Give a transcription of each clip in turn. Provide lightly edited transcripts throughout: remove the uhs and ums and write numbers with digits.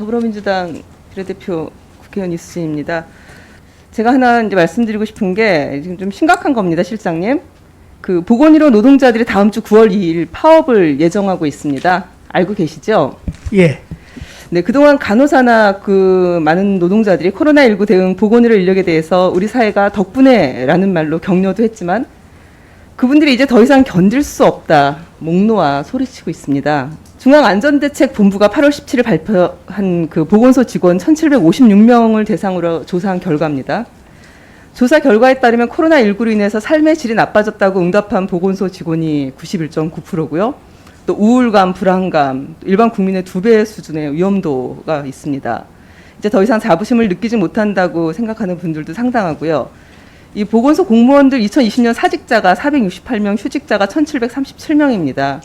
더불어민주당 비례대표 국회의원 이수진입니다. 제가 하나 이제 말씀드리고 싶은 게 지금 좀 심각한 겁니다, 실장님. 그 보건의료 노동자들이 다음 주 9월 2일 파업을 예정하고 있습니다. 알고 계시죠? 예. 네, 그동안 간호사나 그 많은 노동자들이 코로나19 대응 보건의료 인력에 대해서 우리 사회가 덕분에라는 말로 격려도 했지만 그분들이 이제 더 이상 견딜 수 없다, 목 놓아 소리치고 있습니다. 중앙안전대책본부가 8월 17일 발표한 그 보건소 직원 1,756명을 대상으로 조사한 결과입니다. 조사 결과에 따르면 코로나19로 인해서 삶의 질이 나빠졌다고 응답한 보건소 직원이 91.9%고요. 또 우울감, 불안감, 일반 국민의 2배 수준의 위험도가 있습니다. 이제 더 이상 자부심을 느끼지 못한다고 생각하는 분들도 상당하고요. 이 보건소 공무원들 2020년 사직자가 468명, 휴직자가 1,737명입니다.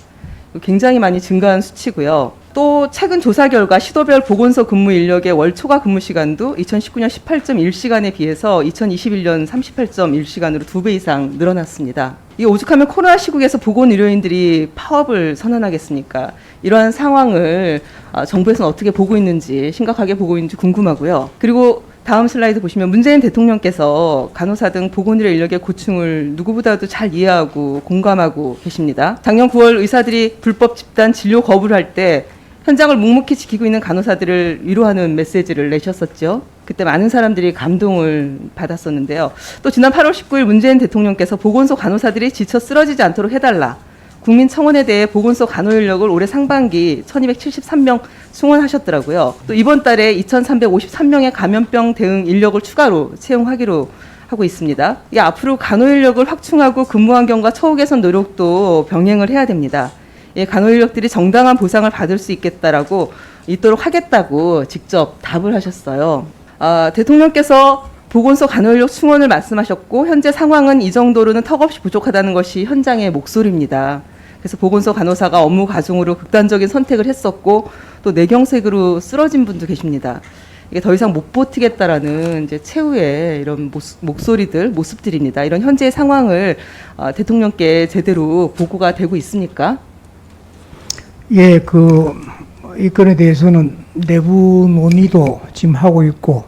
굉장히 많이 증가한 수치고요. 또 최근 조사 결과 시도별 보건소 근무 인력의 월 초과 근무 시간도 2019년 18.1시간에 비해서 2021년 38.1시간으로 2배 이상 늘어났습니다. 이 오죽하면 코로나 시국에서 보건의료인들이 파업을 선언하겠습니까? 이러한 상황을 정부에서는 어떻게 보고 있는지, 심각하게 보고 있는지 궁금하고요. 그리고 다음 슬라이드 보시면 문재인 대통령께서 간호사 등 보건의료 인력의 고충을 누구보다도 잘 이해하고 공감하고 계십니다. 작년 9월 의사들이 불법 집단 진료 거부를 할 때 현장을 묵묵히 지키고 있는 간호사들을 위로하는 메시지를 내셨었죠. 그때 많은 사람들이 감동을 받았었는데요. 또 지난 8월 19일 문재인 대통령께서 보건소 간호사들이 지쳐 쓰러지지 않도록 해달라, 국민청원에 대해 보건소 간호인력을 올해 상반기 1,273명 승원하셨더라고요. 또 이번 달에 2,353명의 감염병 대응 인력을 추가로 채용하기로 하고 있습니다. 이 앞으로 간호인력을 확충하고 근무 환경과 처우 개선 노력도 병행을 해야 됩니다. 예, 간호인력들이 정당한 보상을 받을 수 있도록 하겠다고 직접 답을 하셨어요. 대통령께서 보건소 간호인력 충원을 말씀하셨고 현재 상황은 이 정도로는 턱없이 부족하다는 것이 현장의 목소리입니다. 그래서 보건소 간호사가 업무 과중으로 극단적인 선택을 했었고 또 뇌경색으로 쓰러진 분도 계십니다. 이게 더 이상 못 버티겠다라는 이제 최후의 이런 목소리들, 모습들입니다. 이런 현재의 상황을 대통령께 제대로 보고가 되고 있습니까? 예, 이 건에 대해서는 내부 논의도 지금 하고 있고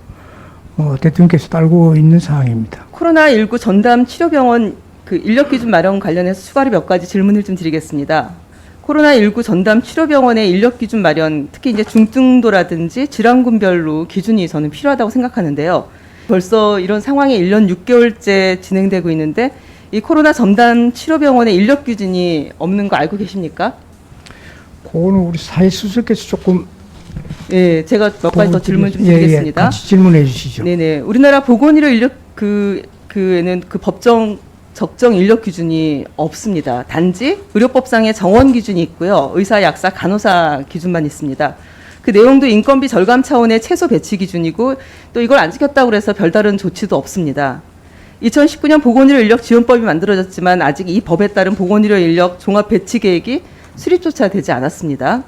대통령께서도 알고 있는 상황입니다. 코로나19 전담 치료병원 그 인력 기준 마련 관련해서 추가로 몇 가지 질문을 좀 드리겠습니다. 코로나19 전담 치료병원의 인력 기준 마련, 특히 이제 중증도라든지 질환군별로 기준이 저는 필요하다고 생각하는데요. 벌써 이런 상황이 1년 6개월째 진행되고 있는데 이 코로나 전담 치료병원의 인력 기준이 없는 거 알고 계십니까? 그거는 우리 사회수석께서 조금 예, 제가 몇 가지 더 질문 좀 드리겠습니다. 예, 같이 질문해 주시죠. 네네. 우리나라 보건의료 인력 그에는 그 법정 적정 인력 기준이 없습니다. 단지 의료법상의 정원 기준이 있고요. 의사, 약사, 간호사 기준만 있습니다. 그 내용도 인건비 절감 차원의 최소 배치 기준이고 또 이걸 안 지켰다고 해서 별다른 조치도 없습니다. 2019년 보건의료 인력 지원법이 만들어졌지만 아직 이 법에 따른 보건의료 인력 종합 배치 계획이 수립조차 되지 않았습니다.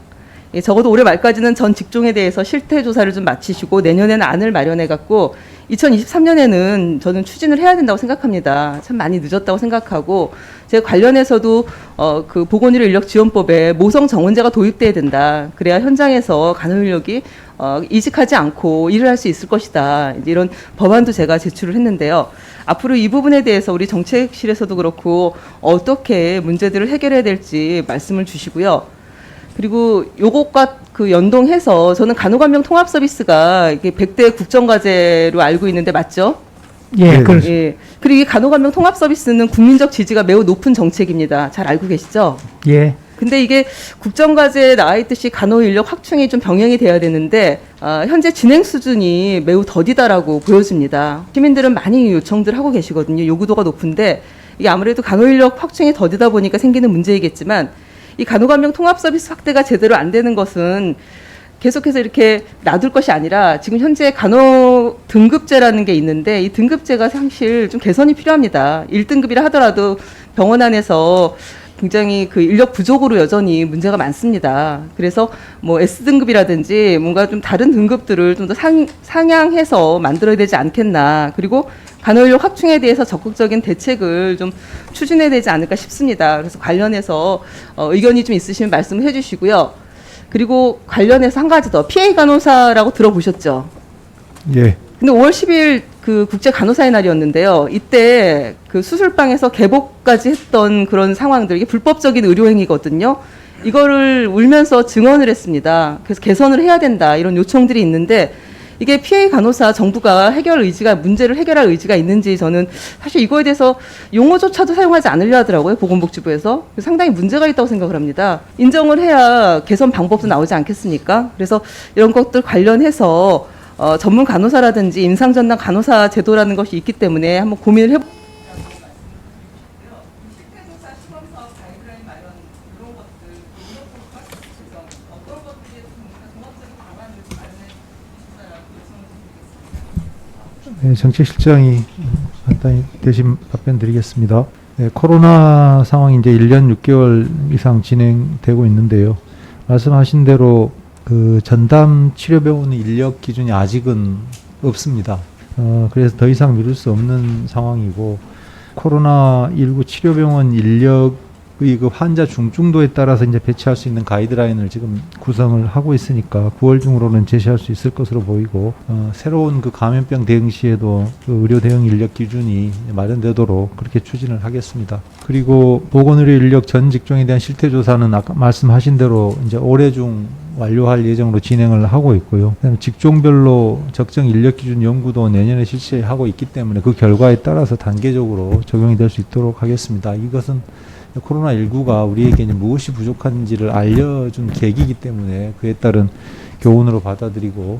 예, 적어도 올해 말까지는 전 직종에 대해서 실태 조사를 좀 마치시고 내년에는 안을 마련해 갖고 2023년에는 저는 추진을 해야 된다고 생각합니다. 참 많이 늦었다고 생각하고 제가 관련해서도 그 보건의료 인력 지원법에 모성 정원제가 도입돼야 된다. 그래야 현장에서 간호인력이 이직하지 않고 일을 할 수 있을 것이다. 이런 법안도 제가 제출을 했는데요. 앞으로 이 부분에 대해서 우리 정책실에서도 그렇고 어떻게 문제들을 해결해야 될지 말씀을 주시고요. 그리고 요것과 그 연동해서 저는 간호감병 통합 서비스가 이게 100대 국정과제로 알고 있는데 맞죠? 예, 그렇습니다. 예. 그리고 이 간호감병 통합 서비스는 국민적 지지가 매우 높은 정책입니다. 잘 알고 계시죠? 예. 근데 이게 국정과제에 나와 있듯이 간호 인력 확충이 좀 병행이 돼야 되는데 현재 진행 수준이 매우 더디다라고 보여집니다. 시민들은 많이 요청들 하고 계시거든요. 요구도가 높은데 이게 아무래도 간호 인력 확충이 더디다 보니까 생기는 문제이겠지만 이 간호감병 통합 서비스 확대가 제대로 안 되는 것은 계속해서 이렇게 놔둘 것이 아니라 지금 현재 간호 등급제라는 게 있는데 이 등급제가 사실 좀 개선이 필요합니다. 1등급이라 하더라도 병원 안에서 굉장히 그 인력 부족으로 여전히 문제가 많습니다. 그래서 뭐 S등급이라든지 뭔가 좀 다른 등급들을 좀 더 상향해서 만들어야 되지 않겠나. 그리고 간호인력 확충에 대해서 적극적인 대책을 좀 추진해야 되지 않을까 싶습니다. 그래서 관련해서 의견이 좀 있으시면 말씀을 해주시고요. 그리고 관련해서 한 가지 더 PA 간호사라고 들어보셨죠? 예. 근데 5월 10일 그 국제 간호사의 날이었는데요. 이때 그 수술방에서 개복까지 했던 그런 상황들, 이게 불법적인 의료행위거든요. 이거를 울면서 증언을 했습니다. 그래서 개선을 해야 된다, 이런 요청들이 있는데, 이게 PA 간호사 정부가 문제를 해결할 의지가 있는지, 저는 사실 이거에 대해서 용어조차도 사용하지 않으려 하더라고요, 보건복지부에서. 상당히 문제가 있다고 생각을 합니다. 인정을 해야 개선 방법도 나오지 않겠습니까? 그래서 이런 것들 관련해서 전문 간호사라든지 임상전담 간호사 제도라는 것이 있기 때문에 한번 고민을 해보. 네, 정책실장이 간단히 대신 답변 드리겠습니다. 네, 코로나 상황이 이제 1년 6개월 이상 진행되고 있는데요. 말씀하신 대로 그 전담 치료병원 인력 기준이 아직은 없습니다. 그래서 더 이상 미룰 수 없는 상황이고, 코로나19 치료병원 인력의 그 환자 중증도에 따라서 이제 배치할 수 있는 가이드라인을 지금 구성을 하고 있으니까 9월 중으로는 제시할 수 있을 것으로 보이고, 새로운 그 감염병 대응 시에도 그 의료 대응 인력 기준이 마련되도록 그렇게 추진을 하겠습니다. 그리고 보건의료 인력 전 직종에 대한 실태 조사는 아까 말씀하신 대로 이제 올해 중 완료할 예정으로 진행을 하고 있고요. 그다음에 직종별로 적정 인력 기준 연구도 내년에 실시하고 있기 때문에 그 결과에 따라서 단계적으로 적용이 될 수 있도록 하겠습니다. 이것은 코로나19가 우리에게 이제 무엇이 부족한지를 알려준 계기이기 때문에 그에 따른 교훈으로 받아들이고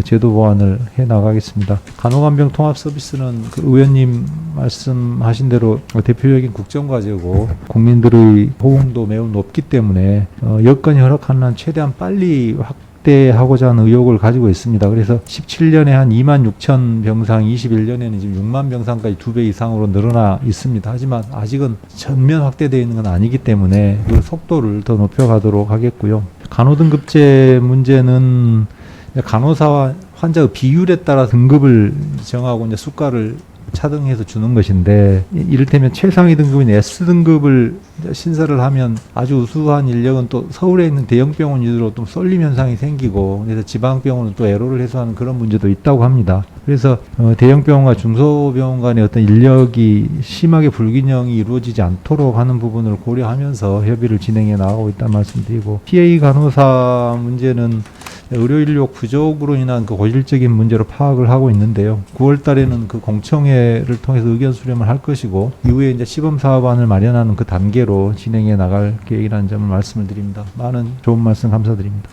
제도 보완을 해 나가겠습니다. 간호간병 통합 서비스는 그 의원님 말씀하신 대로 대표적인 국정과제고 국민들의 호응도 매우 높기 때문에 여건이 허락하는 한 최대한 빨리 확대하고자 하는 의욕을 가지고 있습니다. 그래서 17년에 한 2만 6천 병상, 21년에는 지금 6만 병상까지 2배 이상으로 늘어나 있습니다. 하지만 아직은 전면 확대되어 있는 건 아니기 때문에 그 속도를 더 높여가도록 하겠고요. 간호등급제 문제는 간호사와 환자의 비율에 따라 등급을 정하고 이제 수가를 차등해서 주는 것인데, 이를테면 최상위 등급인 S등급을 신설을 하면 아주 우수한 인력은 또 서울에 있는 대형 병원 위주로 또 쏠림 현상이 생기고, 그래서 지방 병원은 또 애로를 해소하는 그런 문제도 있다고 합니다. 그래서 대형 병원과 중소병원 간의 어떤 인력이 심하게 불균형이 이루어지지 않도록 하는 부분을 고려하면서 협의를 진행해 나가고 있다는 말씀드리고, PA 간호사 문제는 의료 인력 부족으로 인한 그 고질적인 문제로 파악을 하고 있는데요. 9월 달에는 그 공청회를 통해서 의견 수렴을 할 것이고, 이후에 이제 시범 사업안을 마련하는 그 단계로 진행해 나갈 계획이라는 점을 말씀을 드립니다. 많은 좋은 말씀 감사드립니다.